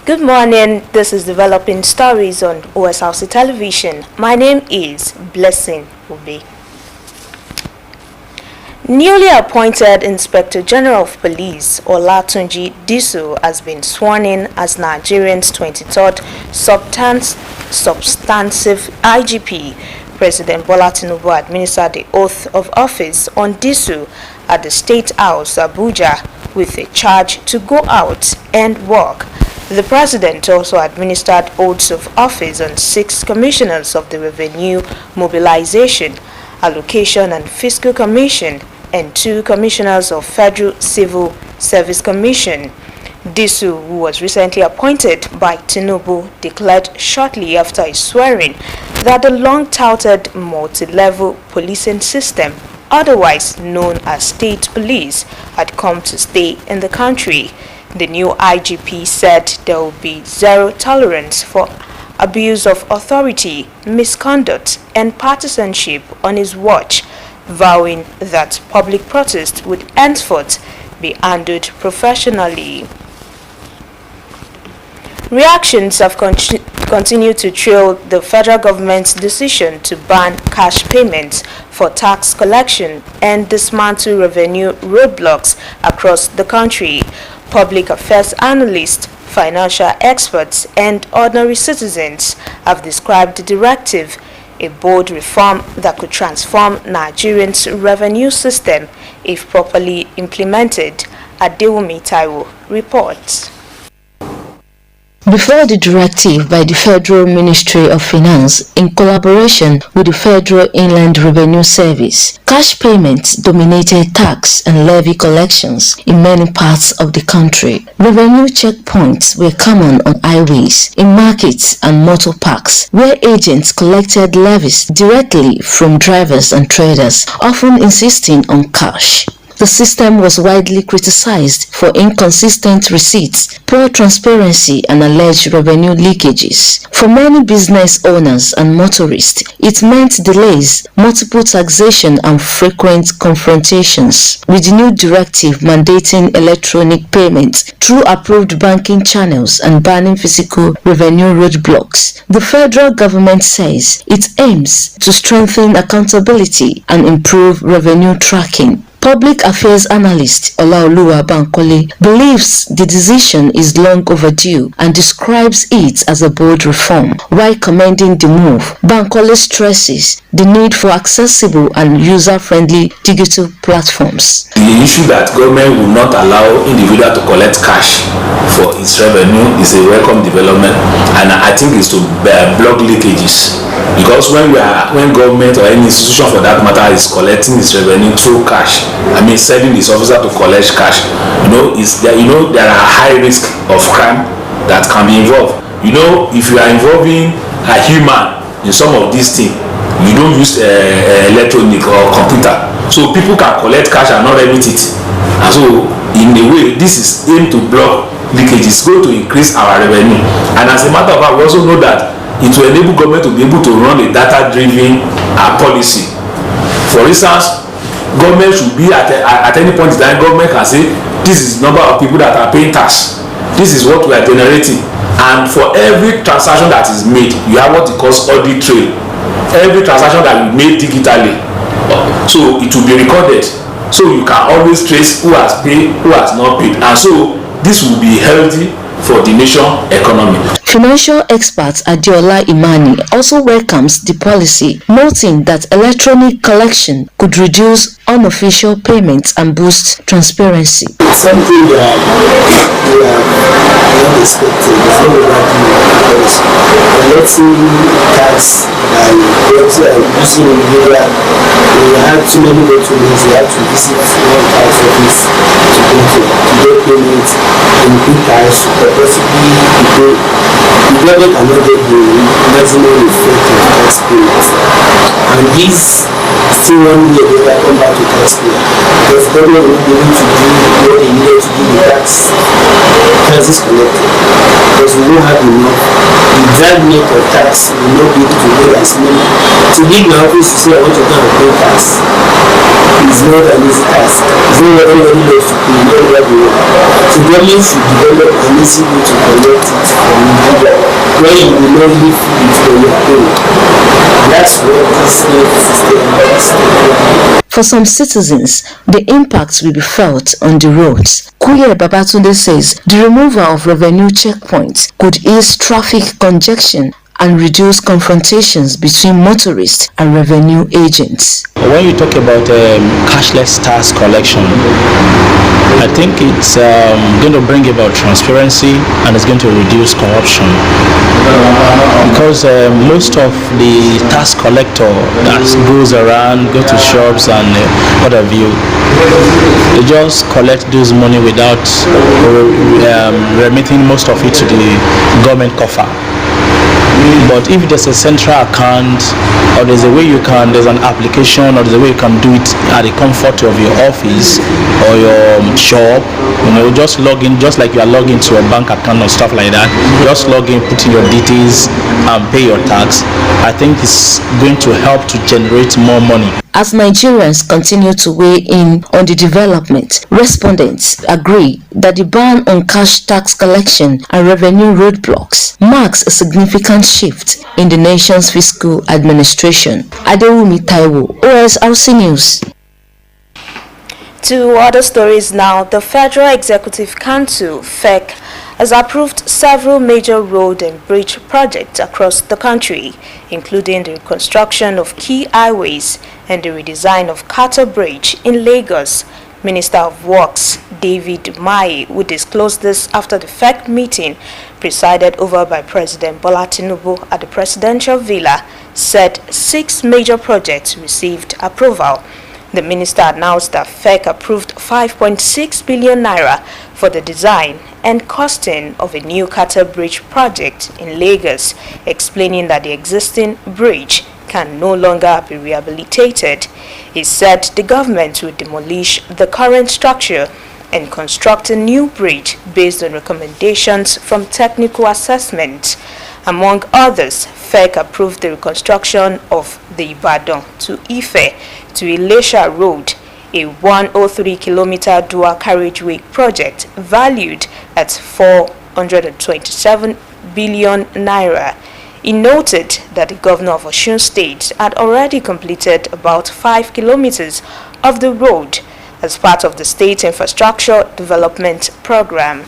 Good morning, this is Developing Stories on Osrc Television. My name is Blessing Obi. Newly appointed Inspector General of Police Olatunji Disu has been sworn in as Nigeria's 23rd substantive IGP. President Bola Tinubu administered the oath of office on Disu at the State House, Abuja, with a charge to go out and work. The president also administered oaths of office on 6 commissioners of the Revenue Mobilization, Allocation and Fiscal Commission and 2 commissioners of Federal Civil Service Commission. Disu, who was recently appointed by Tinubu, declared shortly after his swearing that the long-touted multi-level policing system, otherwise known as state police, had come to stay in the country. The new IGP said there will be zero tolerance for abuse of authority, misconduct, and partisanship on his watch, vowing that public protest would henceforth be handled professionally. Reactions have continued to trail the federal government's decision to ban cash payments for tax collection and dismantle revenue roadblocks across the country. Public affairs analysts, financial experts, and ordinary citizens have described the directive a bold reform that could transform Nigeria's revenue system if properly implemented. Adewumi Taiwo reports. Before the directive by the Federal Ministry of Finance in collaboration with the Federal Inland Revenue Service, cash payments dominated tax and levy collections in many parts of the country. Revenue checkpoints were common on highways, in markets and motor parks, where agents collected levies directly from drivers and traders, often insisting on cash. The system was widely criticized for inconsistent receipts, poor transparency, and alleged revenue leakages. For many business owners and motorists, it meant delays, multiple taxation, and frequent confrontations. With the new directive mandating electronic payments through approved banking channels and banning physical revenue roadblocks, the federal government says it aims to strengthen accountability and improve revenue tracking. Public affairs analyst Olaoluwa Bankole believes the decision is long overdue and describes it as a bold reform. While commending the move, Bankole stresses the need for accessible and user-friendly digital platforms. The issue that government will not allow individual to collect cash for its revenue is a welcome development, and I think it's to block leakages. Because when government or any institution for that matter is collecting its revenue through cash, sending this officer to collect cash, there are high risk of crime that can be involved. If you are involving a human in some of these things, you don't use electronic or computer, so people can collect cash and not remit it. And so, in a way, this is aimed to block leakages. It's going to increase our revenue. And as a matter of fact, we also know that it will enable government to be able to run a data-driven policy. For instance, government should be at any point in time, government can say, this is the number of people that are paying tax. This is what we are generating. And for every transaction that is made, you have what it calls audit trail. Every transaction that you made digitally, so it will be recorded. So you can always trace who has paid, who has not paid. And so this will be healthy for the nation economy. Financial expert Adeola Imani also welcomes the policy, noting that electronic collection could reduce unofficial payments and boost transparency. Something that we are not expecting before we are doing, because collecting tax and using individual, we have too many documents. We have to visit one tax office to get payments in big times, but possibly the government cannot get the maximum effect of tax payments. And this still 1 year they come back to taxpayer, because the government will be able to do what they needed to do with taxes collected, because we don't have enough. The exact rate of tax will not be able to pay as many. To leave my office to say I want to go and pay tax is not an easy task. It's not what everybody loves to pay, not everyone. So government should develop an easy way to collect it from individual, where you will not live with when you are paying. That's what this system is. For some citizens, the impact will be felt on the roads. Kuye Babatunde says the removal of revenue checkpoints could ease traffic congestion and reduce confrontations between motorists and revenue agents. When you talk about cashless tax collection, I think it's going to bring about transparency and it's going to reduce corruption, because most of the tax collector that goes around, go to shops and what have you, they just collect those money without remitting most of it to the government coffer. But if there's a central account, or there's a way you can, there's an application, or there's a way you can do it at the comfort of your office or your shop, just log in, just like you are logging to a bank account or stuff like that. Just log in, put in your details, and pay your tax. I think it's going to help to generate more money. As Nigerians continue to weigh in on the development, respondents agree that the ban on cash tax collection and revenue roadblocks marks a significant shift in the nation's fiscal administration. Adewumi Taiwo, Osrc News. To other stories now, the Federal Executive Council, FEC, has approved several major road and bridge projects across the country, including the reconstruction of key highways and the redesign of Carter Bridge in Lagos. Minister of Works David Mai, who disclosed this after the FEC meeting presided over by President Bola Tinubu at the Presidential Villa, said 6 major projects received approval. The minister announced that FEC approved 5.6 billion naira for the design and costing of a new Carter Bridge project in Lagos, explaining that the existing bridge can no longer be rehabilitated. He said the government will demolish the current structure and construct a new bridge based on recommendations from technical assessment. Among others, FEC approved the reconstruction of the Ibadan to Ife to Ilesha Road, a 103-kilometer dual carriageway project valued at 427 billion naira. He noted that the governor of Osun State had already completed about 5 kilometers of the road as part of the state infrastructure development program.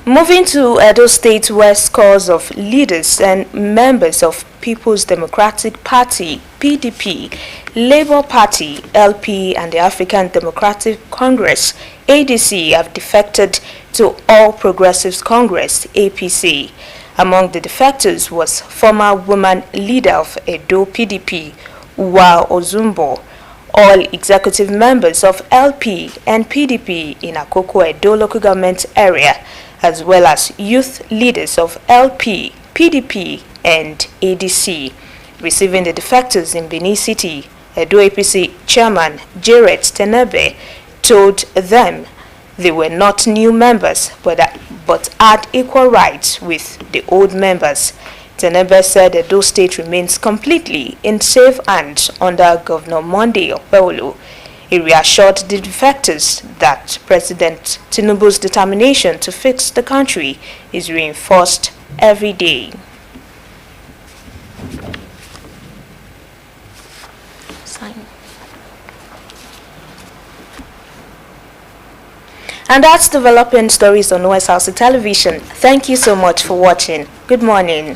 Moving to Edo State, where scores of leaders and members of People's Democratic Party, PDP, Labour Party, LP, and the African Democratic Congress, ADC, have defected to All Progressives Congress, APC. Among the defectors was former woman leader of Edo PDP, Uwa Ozumbo. All executive members of LP and PDP in Akoko Edo local government area, as well as youth leaders of LP, PDP, and ADC. Receiving the defectors in Benin City, Edo APC chairman Jared Tenebe told them they were not new members but had equal rights with the old members. Tenebe said Edo State remains completely in safe hands under Governor Monday Okpebholo. He reassured the defectors that President Tinubu's determination to fix the country is reinforced every day. And that's developing stories on Osrc Television. Thank you so much for watching. Good morning.